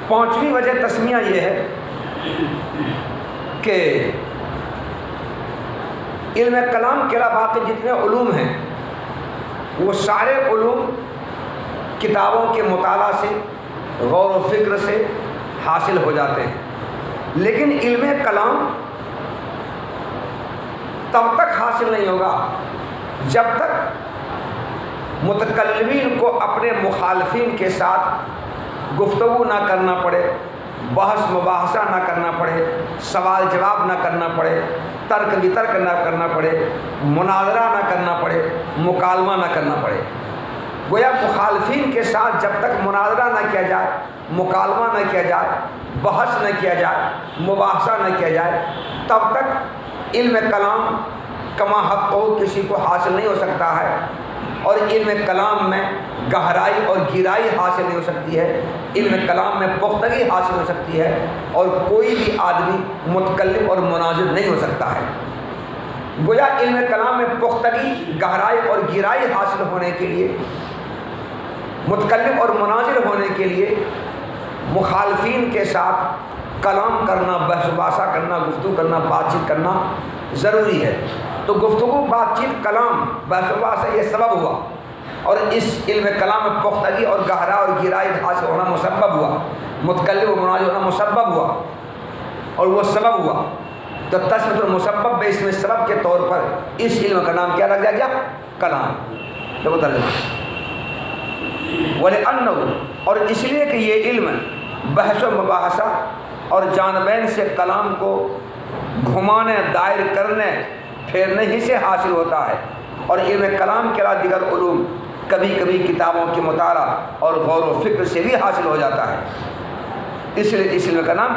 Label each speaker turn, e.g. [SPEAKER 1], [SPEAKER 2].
[SPEAKER 1] پانچویں وجہ تسمیہ یہ ہے کہ علم کلام کے علاوہ باقی جتنے علوم ہیں وہ سارے علوم کتابوں کے مطالعہ سے، غور و فکر سے حاصل ہو جاتے ہیں، لیکن علم کلام تب تک حاصل نہیں ہوگا جب تک متکلمین کو اپنے مخالفین کے ساتھ گفتگو نہ کرنا پڑے، بحث مباحثہ نہ کرنا پڑے، سوال جواب نہ کرنا پڑے، ترک وترک نہ کرنا پڑے، مناظرہ نہ کرنا پڑے، مکالمہ نہ کرنا پڑے۔ گویا مخالفین کے ساتھ جب تک مناظرہ نہ کیا جائے، مکالمہ نہ کیا جائے، بحث نہ کیا جائے، مباحثہ نہ کیا جائے، تب تک علم کلام کما حق کو کسی کو حاصل نہیں ہو سکتا ہے، اور علم کلام میں گہرائی اور گہرائی حاصل نہیں ہو سکتی ہے، علم کلام میں پختگی حاصل ہو سکتی ہے، اور کوئی بھی آدمی متکلم اور مناظر نہیں ہو سکتا ہے۔ گویا علم کلام میں پختگی، گہرائی اور گہرائی حاصل ہونے کے لیے، متکلم اور مناظر ہونے کے لیے مخالفین کے ساتھ کلام کرنا، بحث مباحثہ کرنا، گفتگو کرنا، بات چیت کرنا ضروری ہے۔ تو گفتگو، بات چیت، کلام، بحث مباحثہ یہ سبب ہوا، اور اس علم کلام میں پختگی اور گہرائی اور گہرائی حاصل ہونا مسبب ہوا، متکلم و مناظر ہونا مسبب ہوا، اور وہ سبب ہوا۔ تو تسمیۃ المسبب بے اسم سبب کے طور پر اس علم کا نام کیا رکھ دیا گیا؟ کلام۔ دیکھو ترجمہ، وَلِأَنَّهُ، اور اس لیے کہ یہ علم بحث و مباحثہ اور جانبین سے کلام کو گھمانے، دائر کرنے، پھیرنے ہی سے حاصل ہوتا ہے، اور علم کلام کے علاوہ دیگر علوم کبھی کبھی کتابوں کے مطالعہ اور غور و فکر سے بھی حاصل ہو جاتا ہے۔ اس لیے اس علم کا نام